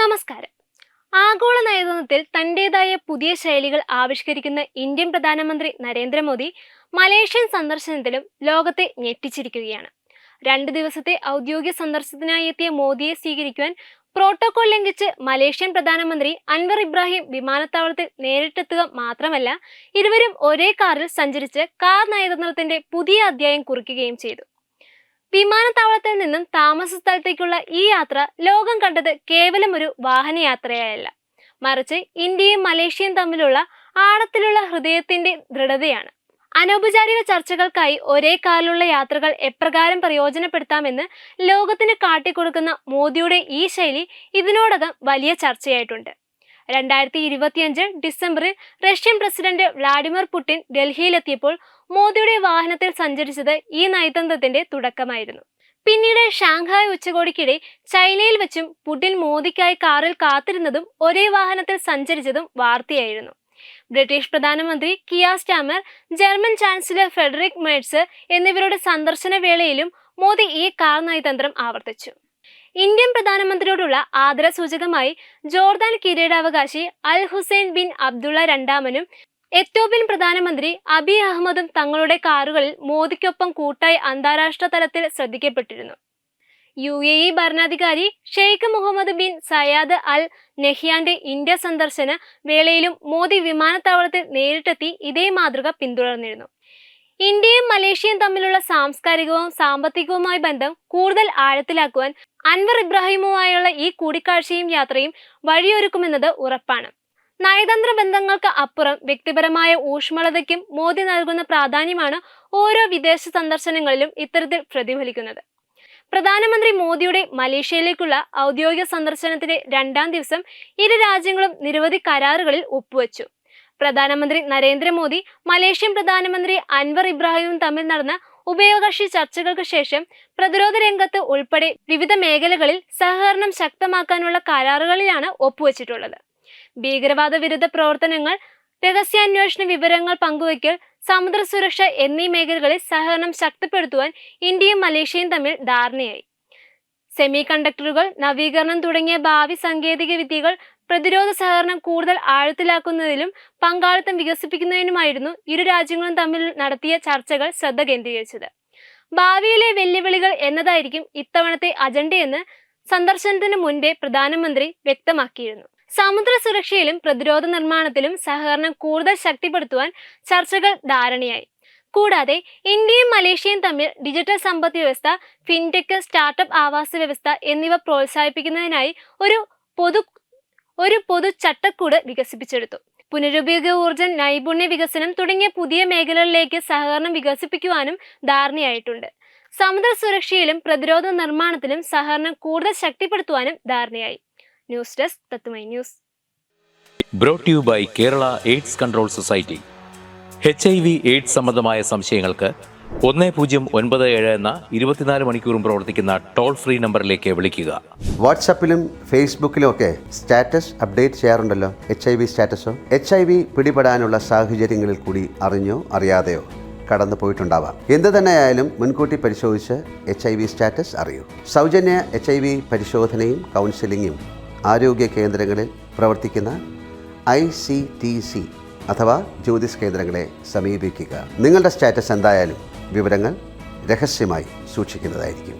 നമസ്കാരം. ആഗോള നയതന്ത്രത്തിൽ തന്റേതായ പുതിയ ശൈലികൾ ആവിഷ്കരിക്കുന്ന ഇന്ത്യൻ പ്രധാനമന്ത്രി നരേന്ദ്രമോദി മലേഷ്യൻ സന്ദർശനത്തിലും ലോകത്തെ ഞെട്ടിച്ചിരിക്കുകയാണ്. 2 ദിവസത്തെ ഔദ്യോഗിക സന്ദർശനത്തിനായി എത്തിയ മോദിയെ സ്വീകരിക്കുവാൻ പ്രോട്ടോകോൾ ലംഘിച്ച് മലേഷ്യൻ പ്രധാനമന്ത്രി അൻവർ ഇബ്രാഹിം വിമാനത്താവളത്തിൽ നേരിട്ടെത്തുക മാത്രമല്ല, ഇരുവരും ഒരേ കാറിൽ സഞ്ചരിച്ച് കാർ നയതന്ത്രത്തിന്റെ പുതിയ അധ്യായം കുറിക്കുകയും ചെയ്തു. വിമാനത്താവളത്തിൽ നിന്നും താമസ സ്ഥലത്തേക്കുള്ള ഈ യാത്ര ലോകം കണ്ടത് കേവലം ഒരു വാഹനയാത്രയല്ല, മറിച്ച് ഇന്ത്യയും മലേഷ്യയും തമ്മിലുള്ള ആഴത്തിലുള്ള ഹൃദയത്തിന്റെ ദൃഢതയാണ്. അനൗപചാരിക ചർച്ചകൾക്കായി ഒരേ കാറിലുള്ള യാത്രകൾ എപ്രകാരം പ്രയോജനപ്പെടുത്താമെന്ന് ലോകത്തിന് കാട്ടിക്കൊടുക്കുന്ന മോദിയുടെ ഈ ശൈലി ഇതിനോടകം വലിയ ചർച്ചയായിട്ടുണ്ട്. 2025 ഡിസംബറിൽ റഷ്യൻ പ്രസിഡന്റ് വ്ളാഡിമിർ പുടിൻ ഡൽഹിയിലെത്തിയപ്പോൾ മോദിയുടെ വാഹനത്തിൽ സഞ്ചരിച്ചത് ഈ നയതന്ത്രത്തിന്റെ തുടക്കമായിരുന്നു. പിന്നീട് ഷാങ്ഹായ് ഉച്ചകോടിക്കിടെ ചൈനയിൽ വെച്ചും പുടിൻ മോദിക്കായി കാറിൽ കാത്തിരുന്നതും ഒരേ വാഹനത്തിൽ സഞ്ചരിച്ചതും വാർത്തയായിരുന്നു. ബ്രിട്ടീഷ് പ്രധാനമന്ത്രി Keir Starmer, German chancellor Friedrich Merz എന്നിവരുടെ സന്ദർശന വേളയിലും മോദി ഈ കാർ നയതന്ത്രം ആവർത്തിച്ചു. ഇന്ത്യൻ പ്രധാനമന്ത്രിയോടുള്ള ആദരസൂചകമായി ജോർദാൻ കിരീടാവകാശി അൽ ഹുസൈൻ ബിൻ അബ്ദുള്ള രണ്ടാമനും എത്യോപ്യൻ പ്രധാനമന്ത്രി അബി അഹമ്മദും തങ്ങളുടെ കാറുകളിൽ മോദിക്കൊപ്പം കൂട്ടായി അന്താരാഷ്ട്ര തലത്തിൽ ശ്രദ്ധിക്കപ്പെട്ടിരുന്നു. UAE ഭരണാധികാരി ഷെയ്ഖ് മുഹമ്മദ് ബിൻ സയാദ് അൽ നഹ്യാന്റെ ഇന്ത്യ സന്ദർശന വേളയിലും മോദി വിമാനത്താവളത്തിൽ നേരിട്ടെത്തി ഇതേ മാതൃക പിന്തുടർന്നിരുന്നു. ഇന്ത്യയും മലേഷ്യയും തമ്മിലുള്ള സാംസ്കാരികവും സാമ്പത്തികവുമായ ബന്ധം കൂടുതൽ ആഴത്തിലാക്കുവാൻ അൻവർ ഇബ്രാഹിമുമായുള്ള ഈ കൂടിക്കാഴ്ചയും യാത്രയും വഴിയൊരുക്കുമെന്നത് ഉറപ്പാണ്. നയതന്ത്ര ബന്ധങ്ങൾക്ക് അപ്പുറം വ്യക്തിപരമായ ഊഷ്മളതയ്ക്കും മോദി നൽകുന്ന പ്രാധാന്യമാണ് ഓരോ വിദേശ സന്ദർശനങ്ങളിലും ഇത്തരത്തിൽ പ്രതിഫലിക്കുന്നത്. പ്രധാനമന്ത്രി മോദിയുടെ മലേഷ്യയിലേക്കുള്ള ഔദ്യോഗിക സന്ദർശനത്തിന്റെ 2ാം ദിവസം ഇരു രാജ്യങ്ങളും നിരവധി കരാറുകളിൽ ഒപ്പുവെച്ചു. പ്രധാനമന്ത്രി നരേന്ദ്രമോദി മലേഷ്യൻ പ്രധാനമന്ത്രി അൻവർ ഇബ്രാഹിമും തമ്മിൽ നടന്ന ഉഭയകക്ഷി ചർച്ചകൾക്ക് ശേഷം പ്രതിരോധ രംഗത്ത് ഉൾപ്പെടെ വിവിധ മേഖലകളിൽ സഹകരണം ശക്തമാക്കാനുള്ള കരാറുകളിലാണ് ഒപ്പുവെച്ചിട്ടുള്ളത്. ഭീകരവാദ വിരുദ്ധ പ്രവർത്തനങ്ങൾ, രഹസ്യാന്വേഷണ വിവരങ്ങൾ പങ്കുവയ്ക്കൽ, സമുദ്ര സുരക്ഷ എന്നീ മേഖലകളിൽ സഹകരണം ശക്തിപ്പെടുത്തുവാൻ ഇന്ത്യയും മലേഷ്യയും തമ്മിൽ ധാരണയായി. സെമി കണ്ടക്ടറുകൾ, നവീകരണം തുടങ്ങിയ ഭാവി സാങ്കേതിക വിദ്യകൾ, പ്രതിരോധ സഹകരണം കൂടുതൽ ആഴത്തിലാക്കുന്നതിലും പങ്കാളിത്തം വികസിപ്പിക്കുന്നതിനുമായിരുന്നു ഇരു രാജ്യങ്ങളും തമ്മിൽ നടത്തിയ ചർച്ചകൾ ശ്രദ്ധ കേന്ദ്രീകരിച്ചത്. ഭാവിയിലെ വെല്ലുവിളികൾ എന്നതായിരിക്കും ഇത്തവണത്തെ അജണ്ടയെന്ന് സന്ദർശനത്തിന് മുൻപേ പ്രധാനമന്ത്രി വ്യക്തമാക്കിയിരുന്നു. സമുദ്ര സുരക്ഷയിലും പ്രതിരോധ നിർമ്മാണത്തിലും സഹകരണം കൂടുതൽ ശക്തിപ്പെടുത്തുവാൻ ചർച്ചകൾ ധാരണയായി. കൂടാതെ ഇന്ത്യയും മലേഷ്യയും തമ്മിൽ ഡിജിറ്റൽ സമ്പദ് വ്യവസ്ഥ, ഫിൻടെക്, സ്റ്റാർട്ടപ്പ് ആവാസ വ്യവസ്ഥ എന്നിവ പ്രോത്സാഹിപ്പിക്കുന്നതിനായി ഒരു പൊതു ചട്ടക്കൂട് വികസിപ്പിച്ചെടുത്തു. പുനരുപയോഗ ഊർജ്ജം, നൈപുണ്യ വികസനം തുടങ്ങിയ പുതിയ മേഖലകളിലേക്ക് സഹകരണം വികസിപ്പിക്കുവാനും ധാരണയായിട്ടുണ്ട്. സമുദ്ര സുരക്ഷയിലും പ്രതിരോധ നിർമ്മാണത്തിലും സഹകരണം കൂടുതൽ ശക്തിപ്പെടുത്തുവാനും ധാരണയായി. ന്യൂസ് ഡെസ്ക് തത്തുമൈ news. Brought you by Kerala AIDS control society. HIV AIDS സംബന്ധമായ സംശയങ്ങൾക്ക് 1097 എന്ന 24 മണിക്കൂറും പ്രവർത്തിക്കുന്ന ടോൾ ഫ്രീ നമ്പറിലേക്ക് വിളിക്കുക. വാട്സാപ്പിലും ഫേസ്ബുക്കിലും ഒക്കെ സ്റ്റാറ്റസ് അപ്ഡേറ്റ് ചെയ്യാറുണ്ടല്ലോ. HIV സ്റ്റാറ്റസോ HIV പിടിപെടാനുള്ള സാഹചര്യങ്ങളിൽ കൂടി അറിഞ്ഞോ അറിയാതെയോ കടന്നു പോയിട്ടുണ്ടാവാം. എന്ത് തന്നെയായാലും മുൻകൂട്ടി പരിശോധിച്ച് HIV സ്റ്റാറ്റസ് അറിയൂ. സൗജന്യ HIV പരിശോധനയും കൗൺസിലിങ്ങും ആരോഗ്യ കേന്ദ്രങ്ങളിൽ പ്രവർത്തിക്കുന്ന ICTC അഥവാ ജ്യോതിസ് കേന്ദ്രങ്ങളെ സമീപിക്കുക. നിങ്ങളുടെ സ്റ്റാറ്റസ് എന്തായാലും വിവരങ്ങൾ രഹസ്യമായി സൂക്ഷിക്കുന്നതായിരിക്കും.